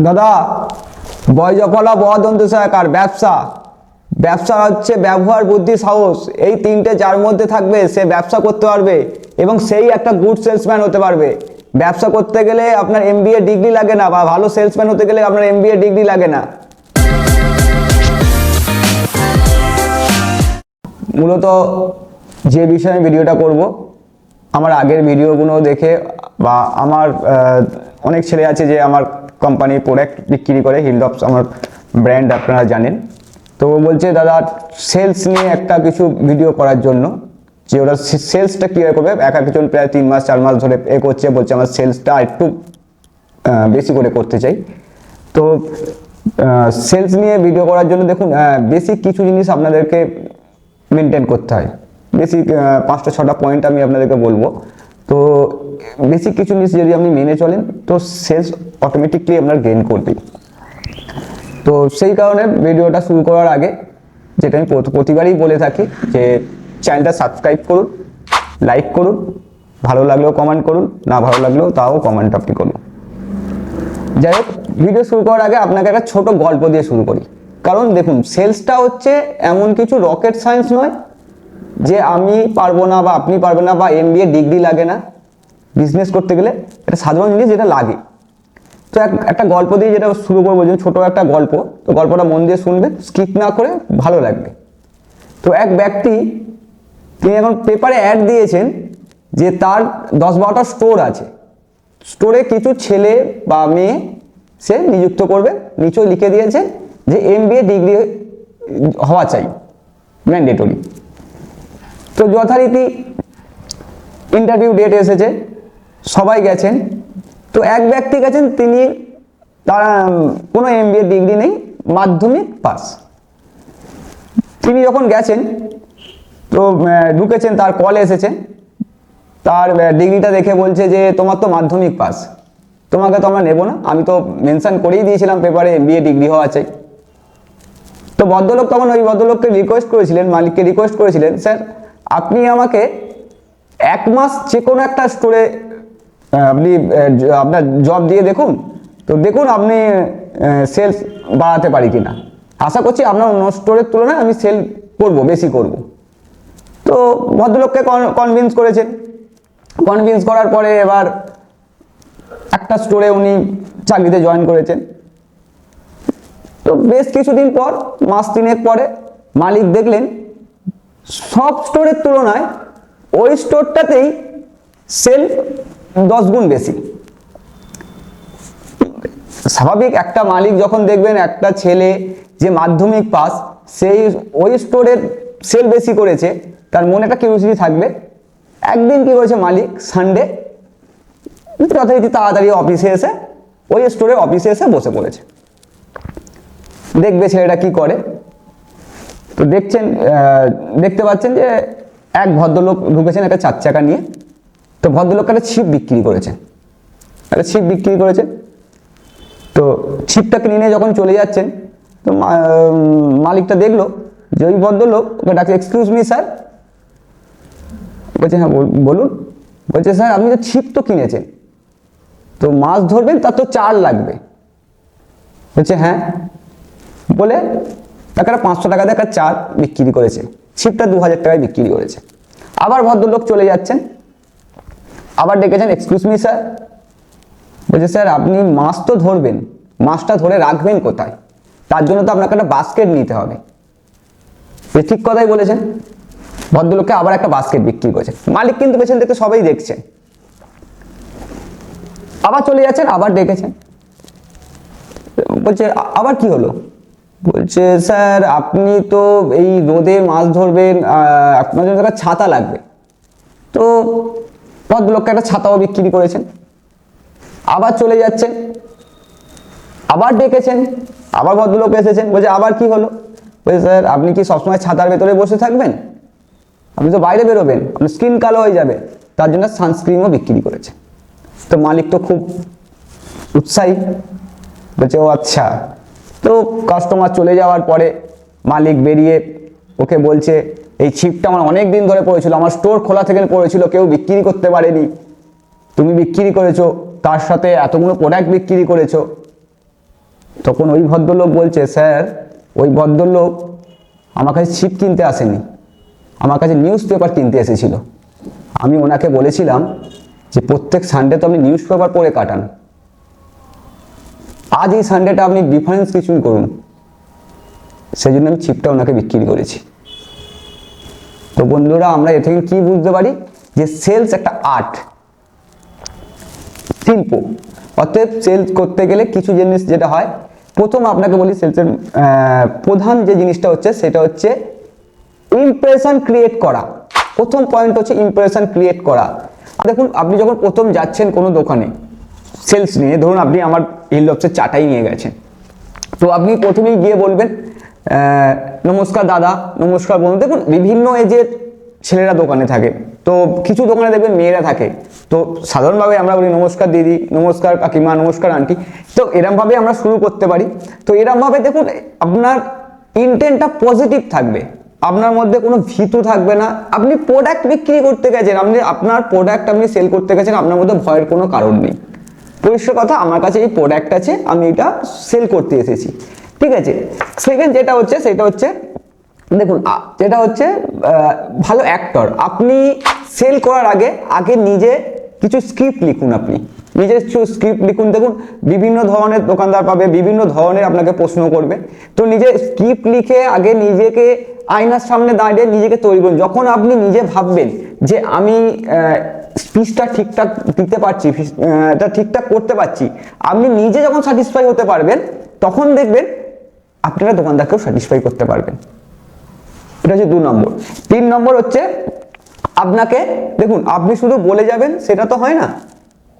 দাদা বয়জফলা বদন্তসায়কার ব্যবসা ব্যবসা হচ্ছে ব্যবহার বুদ্ধি সাহস, এই তিনটে যার মধ্যে থাকবে সে ব্যবসা করতে পারবে এবং সেই একটা গুড সেলসম্যান হতে পারবে। ব্যবসা করতে গেলে আপনার এমবিএ ডিগ্রি লাগে না, বা ভালো সেলসম্যান হতে গেলে আপনার এমবিএ ডিগ্রি লাগে না। মূলত যে বিষয়ে আমি ভিডিওটা করব, আমার আগের ভিডিওগুলো দেখে বা আমার অনেক ছেলে আছে যে আমার কোম্পানির প্রোডাক্ট বিক্রি করে, হিলডপস আমার ব্র্যান্ড আপনারা জানেন। তো বলছে দাদা সেলস নিয়ে একটা কিছু ভিডিও করার জন্য, যে ওরা সেলসটা কীভাবে করবে। এক একজন প্রায় 3 মাস 4 মাস ধরে করছে, বলছে আমার সেলসটা একটু বেশি করে করতে চাই। তো সেলস নিয়ে ভিডিও করার জন্য দেখুন বেসিক কিছু জিনিস আপনাদেরকে মেনটেন করতে হয়। বেসিক 5টা 6টা পয়েন্ট আমি আপনাদেরকে বলবো। তো বেসিক কিছু জিনিস যদি আপনি মেনে চলেন তো সেলস অটোমেটিকলি আপনার গেইন করবে। তো সেই কারণে ভিডিওটা শুরু করার আগে যেটা আমি প্রতিবারই বলে থাকি যে চ্যানেলটা সাবস্ক্রাইব করুন, লাইক করুন, ভালো লাগলেও কমেন্ট করুন, না ভালো লাগলেও তাও কমেন্ট আপনি করুন। যাই হোক, ভিডিও শুরু করার আগে আপনাকে একটা ছোট গল্প দিয়ে শুরু করি। কারণ দেখুন সেলসটা হচ্ছে এমন কিছু রকেট সায়েন্স নয় যে আমি পারবো না বা আপনি পারবেন না বা এমবিএ ডিগ্রি লাগে না। বিজনেস করতে গেলে এটা সাধারণ জিনিস যেটা লাগে। তো একটা গল্প দিয়ে যেটা শুরু করবো, যে ছোটো একটা গল্প। তো গল্পটা মন দিয়ে শুনবেন, স্কিপ না করে, ভালো লাগবে। তো এক ব্যক্তি, তিনি এখন পেপারে অ্যাড দিয়েছেন যে তার 10-12টা স্টোর আছে। স্টোরে কিছু ছেলে বা মেয়ে সে নিযুক্ত করবে। নিচেও লিখে দিয়েছে যে এমবিএ ডিগ্রি হওয়া চাই, ম্যান্ডেটরি। তো যথারীতি ইন্টারভিউ ডেট এসেছে, সবাই গেছেন। তো এক ব্যক্তি গেছেন, তিনি তার কোনো এমবিএ ডিগ্রি নেই, মাধ্যমিক পাস। তিনি যখন গেছেন তো ঢুকেছেন, তার কল এসেছে। তার ডিগ্রিটা দেখে বলছে যে তোমার তো মাধ্যমিক পাস, তোমাকে তো আমরা নেবো না। আমি তো মেনশন করেই দিয়েছিলাম পেপারে এমবিএ ডিগ্রি হওয়া চাই। তো ভদ্রলোক তখন ওই ভদ্রলোককে রিকোয়েস্ট করেছিলেন, মালিককে রিকোয়েস্ট করেছিলেন, স্যার আপনি আমাকে 1 মাস যে কোনো একটা স্টোরে আপনি আপনার জব দিয়ে দেখুন, তো দেখুন আপনি সেলস বাড়াতে পারি কিনা। আশা করছি আপনার অন্য স্টোরের তুলনায় আমি সেল করব, বেশি করব। তো ভদ্রলোককে কনভিন্স করেছেন। কনভিন্স করার পরে এবার একটা স্টোরে উনি চাকরিতে জয়েন করেছেন। তো বেশ কিছুদিন পর, মাস 3 পরে মালিক দেখলেন সব স্টোরের তুলনায় ওই স্টোরটাতেই সেল 10 গুণ বেশি। স্বাভাবিক, একটা মালিক যখন দেখবেন একটা ছেলে যে মাধ্যমিক পাস সেই ওই স্টোরের সেল বেশি করেছে, তার মনে একটা কিউরিওসিটি থাকবে। একদিন কি করেছে মালিক, সানডে যথারীতি তাড়াতাড়ি অফিসে এসে ওই স্টোরে অফিসে এসে বসে পড়েছে, দেখবে ছেলেটা কি করে। তো দেখতে পাচ্ছেন যে এক ভদ্রলোক ঢুকেছেন একটা 4 চাকা নিয়ে। তো ভদ্রলোককে একটা ছিপ বিক্রি করেছেন, তো ছিপটা কিনে নিয়ে যখন চলে যাচ্ছেন, তো মালিকটা দেখলো যে ওই ভদ্রলোক ওকে ডাকছে, এক্সকিউজ মি স্যার। বলছে হ্যাঁ বলুন। বলছে স্যার আপনি তো ছিপ তো কিনেছেন, তো মাছ ধরবেন তার তো চার লাগবে। বলছে হ্যাঁ। বলে তাকে 500 টাকা দিয়ে একটা চার বিক্রি করেছে, ছিপটা 2000 টাকায় বিক্রি করেছে। আবার ভদ্রলোক চলে যাচ্ছেন, আবার ডেকেছেন, এক্সকিউজ মি স্যার। বলছে স্যার আপনি মাছ তো ধরবেন, মাছটা ধরে রাখবেন কোথায়, তার জন্য তো আপনাকে একটা বাস্কেট নিতে হবে। ঠিক কথাই বলেছেন। ভদ্রলোককে আবার একটা বাস্কেট বিক্রি করেছে। মালিক কিন্তু পেছন থেকে সবাই দেখছে। আবার চলে যাচ্ছেন, আবার ডেকেছেন। বলছে আবার কি হলো। বলছে স্যার আপনি তো এই রোদে মাছ ধরবেন, আপনার জন্য একটা ছাতা লাগবে। তো ভদ্রলোককে একটা ছাতাও বিক্রি করেছেন। আবার চলে যাচ্ছেন, আবার ডেকেছেন, আবার ভদ্রলোক এসেছেন। বলছে আবার কি হলো। বলছে স্যার আপনি কি সবসময় ছাতার ভেতরে বসে থাকবেন, আপনি তো বাইরে বেরোবেন, আপনার স্কিন কালো হয়ে যাবে, তার জন্য সানস্ক্রিনও বিক্রি করেছে। তো মালিক তো খুব উৎসাহী, বলছে ও আচ্ছা। তো কাস্টমার চলে যাওয়ার পরে মালিক বেরিয়ে ওকে বলছে এই ছিপটা আমার অনেক দিন ধরে পড়েছিল, আমার স্টোর খোলা থেকে পড়েছিল, কেউ বিক্রি করতে পারেনি, তুমি বিক্রি করেছো, তার সাথে এতগুলো প্রোডাক্ট বিক্রি করেছো, তখন ওই ভদ্রলোক বলছে, স্যার ওই ভদ্রলোক আমার কাছে ছিপ কিনতে আসেনি, আমার কাছে নিউজ পেপার কিনতে এসেছিল। আমি ওনাকে বলেছিলাম যে প্রত্যেক সানডে তো আপনি নিউজ পেপার পড়ে কাটান, আজ এই সানডেটা আপনি ডিফারেন্স কিছু করুন। সেই জন্য আমি ছিপটা ওনাকে বিক্রি করেছি। তো বন্ধুরা, আমরা এ থেকে কি বুঝতে পারি যে সেলস একটা আর্ট, শিল্প। অতএব সেলস করতে গেলে কিছু জিনিস যেটা হয়, প্রথম আপনাকে বলি সেলসের প্রধান যে জিনিসটা হচ্ছে সেটা হচ্ছে ইমপ্রেশন ক্রিয়েট করা। প্রথম পয়েন্ট হচ্ছে ইমপ্রেশন ক্রিয়েট করা। দেখুন, আপনি যখন প্রথম যাচ্ছেন কোনো দোকানে সেলস নিয়ে, ধরুন আপনি আমার হিলডপসের চাটাই নিয়ে গেছেন, তো আপনি প্রথমেই গিয়ে বলবেন নমস্কার দাদা, নমস্কার বন্ধু। দেখুন, বিভিন্ন এজের ছেলেরা দোকানে থাকে, তো কিছু দোকানে দেখবেন মেয়েরা থাকে, তো সাধারণভাবে আমরা বলি নমস্কার দিদি, নমস্কার কাকিমা, নমস্কার আন্টি। তো এরমভাবে আমরা শুরু করতে পারি। তো এরমভাবে দেখুন, আপনার ইন্টেন্টটা পজিটিভ থাকবে, আপনার মধ্যে কোনো ভীতু থাকবে না। আপনি প্রোডাক্ট বিক্রি করতে গেছেন, আপনার প্রোডাক্ট আপনি সেল করতে গেছেন, আপনার মধ্যে ভয়ের কোনো কারণ নেই। পরিষ্কার কথা, আমার কাছে এই প্রোডাক্ট আছে, আমি এটা সেল করতে এসেছি, ঠিক আছে। সেকেন্ড যেটা হচ্ছে সেটা হচ্ছে, দেখুন যেটা হচ্ছে ভালো অ্যাক্টর। আপনি সেল করার আগে নিজে কিছু স্ক্রিপ্ট লিখুন, আপনি নিজে কিছু স্ক্রিপ্ট লিখুন। দেখুন, বিভিন্ন ধরনের দোকানদার পাবে, বিভিন্ন ধরনের আপনাকে প্রশ্ন করবে, তো নিজে স্ক্রিপ্ট লিখে আগে নিজেকে আয়নার সামনে দাঁড়িয়ে নিজেকে তৈরি করুন। যখন আপনি নিজে ভাববেন যে আমি স্পিচটা ঠিকঠাক দিতে পারছি, এটা ঠিকঠাক করতে পারছি, আপনি নিজে যখন স্যাটিসফাই হতে পারবেন, তখন দেখবেন আপনারা দোকানদারকেও স্যাটিসফাই করতে পারবেন। এটা হচ্ছে 2 নম্বর। 3 নম্বর হচ্ছে আপনাকে, দেখুন আপনি শুধু বলে যাবেন সেটা তো হয় না।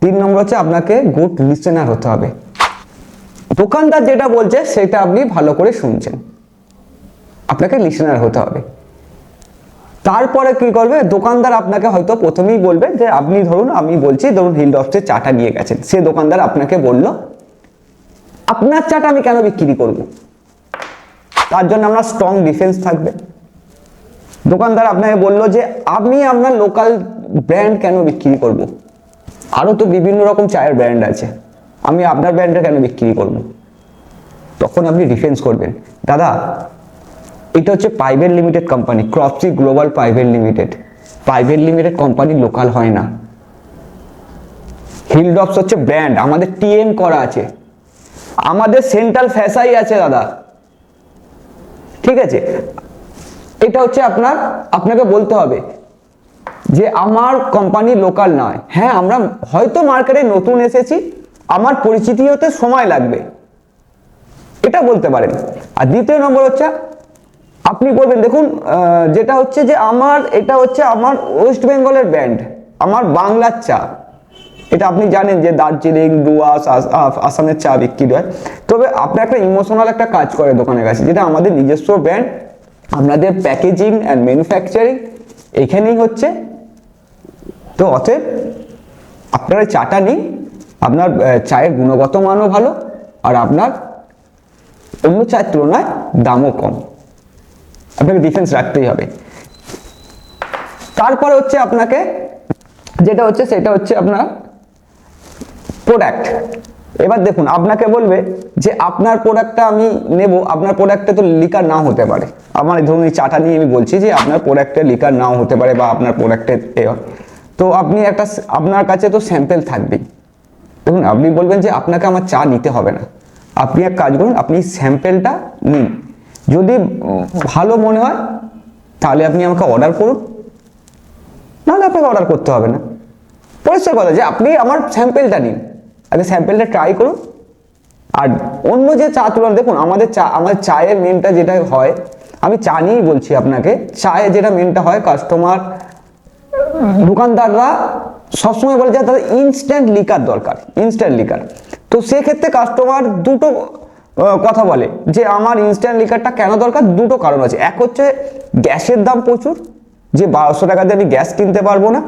3 নম্বর হচ্ছে আপনাকে গুড লিসেনার হতে হবে। দোকানদার যেটা বলছে সেটা আপনি ভালো করে শুনছেন, আপনাকে লিসেনার হতে হবে। তারপরে কি করবে, দোকানদার আপনাকে হয়তো প্রথমেই বলবে যে আপনি ধরুন, আমি বলছি ধরুন হিলডপসের চাটা নিয়ে গেছেন, সে দোকানদার আপনাকে বলল আপনার চাটা আমি কেন বিক্রি করব। তার জন্য আপনার স্ট্রং ডিফেন্স থাকবে। দোকানদার আপনাকে বললো যে আমি আপনার লোকাল ব্র্যান্ড কেন বিক্রি করব, আরও তো বিভিন্ন রকম চায়ের ব্র্যান্ড আছে, আমি আপনার ব্র্যান্ডটা কেন বিক্রি করব। তখন আপনি ডিফেন্স করবেন, দাদা এটা হচ্ছে private limited company, Cropsy global private limited. Private limited company local হয় না। হিলডপস হচ্ছে ব্র্যান্ড, আমাদের টিএন করা আছে, আমাদের সেন্ট্রাল ফ্যাসাই আছে দাদা, ঠিক আছে। এটা হচ্ছে আপনাকে বলতে হবে যে আমার কোম্পানি লোকাল নয়। হ্যাঁ, আমরা হয়তো মার্কেটে নতুন এসেছি, আমার পরিচিতি হতে সময় লাগবে, এটা বলতে পারেন। আর দ্বিতীয় নম্বর হচ্ছে আপনি বলবেন, দেখুন যেটা হচ্ছে যে এটা হচ্ছে আমার ওয়েস্ট বেঙ্গলের ব্র্যান্ড, আমার বাংলার চা। এটা আপনি জানেন যে দার্জিলিং, ডুয়ার্স, আসামের চা বিক্রি হয়। তবে আপনার একটা ইমোশনাল একটা কাজ করে দোকানের কাছে, যেটা আমাদের নিজস্ব ব্র্যান্ড, আপনাদের প্যাকেজিং অ্যান্ড ম্যানুফ্যাকচারিং এখানেই হচ্ছে। তো অতএব আপনারা চাটা নিন, আপনার চায়ের গুণগত মানও ভালো, আর আপনার অন্য চায়ের তুলনায় দামও কম। আপনাকে ডিফেন্স রাখতেই হবে। তারপরে হচ্ছে আপনাকে যেটা হচ্ছে সেটা হচ্ছে আপনার প্রোডাক্ট। এবার দেখুন, আপনাকে বলবে যে আপনার প্রোডাক্টটা আমি নেব, আপনার প্রোডাক্টে তো লিকার নাও হতে পারে। আমার ধরুন এই চাটা নিয়ে আমি বলছি যে আপনার প্রোডাক্টে লিকার নাও হতে পারে, বা আপনার প্রোডাক্টে তো আপনি আপনার কাছে তো স্যাম্পেল থাকবেই। দেখুন, আপনি বলবেন যে আপনাকে আমার চা নিতে হবে না, আপনি এক কাজ করুন, আপনি স্যাম্পেলটা নিন, যদি ভালো মনে হয় তাহলে আপনি আমাকে অর্ডার করুন, নাহলে আপনাকে অর্ডার করতে হবে না। পরিষ্কার কথা যে আপনি আমার স্যাম্পেলটা নিন, আগে স্যাম্পেলটা ট্রাই করুন। আর অন্য যে চা তুলনা, দেখুন আমাদের চায়ের মেনটা যেটা হয়, আমি চা নিয়েই বলছি আপনাকে, চায়ে যেটা মেনটা হয়, কাস্টমার দোকানদাররা সবসময় বলে যে তাদের ইনস্ট্যান্ট লিকার দরকার, ইনস্ট্যান্ট লিকার। তো সেক্ষেত্রে কাস্টমার দুটো কথা বলে যে আমার ইনস্ট্যান্ট লিকারটা কেন দরকার। দুটো কারণ আছে, এক হচ্ছে গ্যাসের দাম প্রচুর, যে 1200 টাকা দিয়ে আমি গ্যাস কিনতে পারবো না,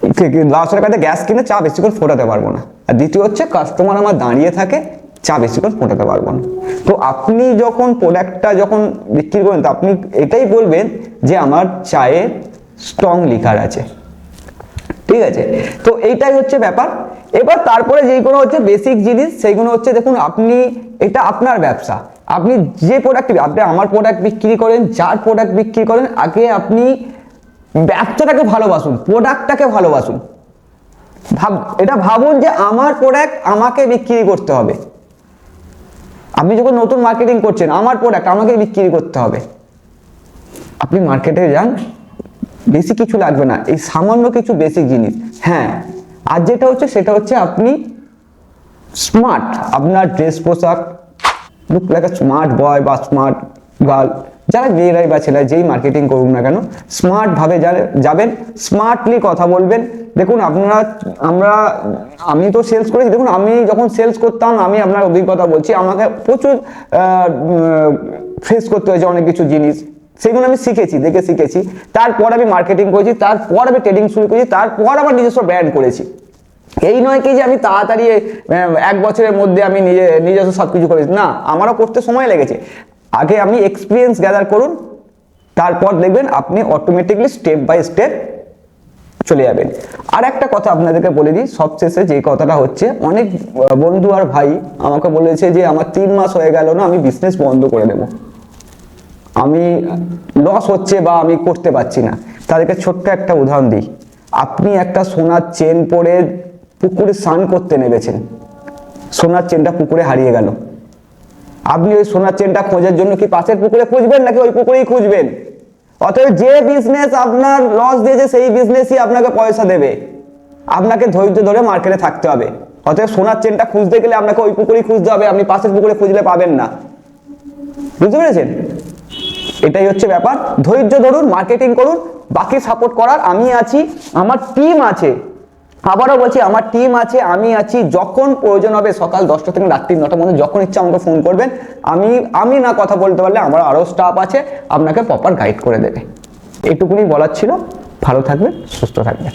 1200 টাকাতে গ্যাস কিনে চা বেশিক্ষণ ফোটাতে পারবো না। আর দ্বিতীয় হচ্ছে কাস্টমার আমার দাঁড়িয়ে থাকে, চা বেশিক্ষণ ফোটাতে পারবো না। তো আপনি যখন প্রোডাক্টটা যখন বিক্রি করেন, তো আপনি এটাই বলবেন যে আমার চায়ে স্ট্রং লিকার আছে, ঠিক আছে, তো এইটাই হচ্ছে ব্যাপার। এবার তারপরে যেগুলো হচ্ছে বেসিক জিনিস, সেইগুলো হচ্ছে দেখুন আপনি, এটা আপনার ব্যবসা, আপনি যে প্রোডাক্ট, আপনি আমার প্রোডাক্ট বিক্রি করেন, যার প্রোডাক্ট বিক্রি করেন, আগে আপনি ব্যবসাটাকে ভালোবাসুন, প্রোডাক্টটাকে ভালোবাসুন। এটা ভাবুন যে আমার প্রোডাক্ট আমাকে বিক্রি করতে হবে। আপনি যখন নতুন মার্কেটিং করছেন, আমার প্রোডাক্ট আমাকে বিক্রি করতে হবে। আপনি মার্কেটে যান, বেশি কিছু লাগবে না, এই সামান্য কিছু বেসিক জিনিস। হ্যাঁ, আর যেটা হচ্ছে সেটা হচ্ছে আপনি স্মার্ট, আপনার ড্রেস পোশাক লুক লাইক আ স্মার্ট বয় বা স্মার্ট গার্ল, যারা মেয়েরাই বা ছেলেরা যেই মার্কেটিং করুন না কেন, স্মার্টভাবে যাবেন, স্মার্টলি কথা বলবেন। দেখুন আমি তো সেলস করেছি, দেখুন আমি যখন সেলস করতাম, আমি আপনার অভিজ্ঞতা বলছি, আমাকে প্রচুর ফেস করতে হয়েছে অনেক কিছু জিনিস, সেগুলো আমি শিখেছি, দেখে শিখেছি। তারপর আমি মার্কেটিং করেছি, তারপর আমি ট্রেডিং শুরু করেছি, তারপর আমার নিজস্ব ব্র্যান্ড করেছি। এই নয় কি যে আমি তাড়াতাড়ি 1 বছরের মধ্যে আমি নিজস্ব সবকিছু করেছি, না, আমারও করতে সময় লেগেছে। আগে আপনি এক্সপিরিয়েন্স গ্যাদার করুন, তারপর দেখবেন আপনি অটোমেটিকলি স্টেপ বাই স্টেপ চলে যাবেন। আর একটা কথা আপনাদেরকে বলে দিই সবশেষে, যে কথাটা হচ্ছে, অনেক বন্ধু আর ভাই আমাকে বলেছে যে আমার 3 মাস হয়ে গেল না, আমি বিজনেস বন্ধ করে দেবো, আমি লস হচ্ছে বা আমি করতে পারছি না। তাদেরকে ছোট্ট একটা উদাহরণ দিই। আপনি একটা সোনার চেন পরে পুকুরে স্নান করতে নেমেছেন, সোনার চেনটা পুকুরে হারিয়ে গেল। আপনি ওই সোনার চেনটা খোঁজার জন্য কি পাশের পুকুরে খুঁজবেন নাকি ওই পুকুরেই খুঁজবেন? অতএব যে বিজনেস আপনার লস দিয়েছে সেই বিজনেসই আপনাকে পয়সা দেবে। আপনাকে ধৈর্য ধরে মার্কেটে থাকতে হবে। অতএব সোনার চেনটা খুঁজতে গেলে আপনাকে ওই পুকুরেই খুঁজতে হবে, আপনি পাশের পুকুরে খুঁজলে পাবেন না। বুঝতে পেরেছেন? এটাই হচ্ছে ব্যাপার। ধৈর্য ধরুন, মার্কেটিং করুন, বাকি সাপোর্ট করার আমি আছি, আমার টিম আছে। আবারও বলছি, আমার টিম আছে, আমি আছি। যখন প্রয়োজন হবে সকাল 10টা থেকে রাত্রি 9টার মধ্যে যখন ইচ্ছা আমাকে ফোন করবেন। আমি না কথা বলতে পারলে আমার আরও স্টাফ আছে, আপনাকে প্রপার গাইড করে দেবে। এটুকুনি বলার ছিল। ভালো থাকবেন, সুস্থ থাকবেন।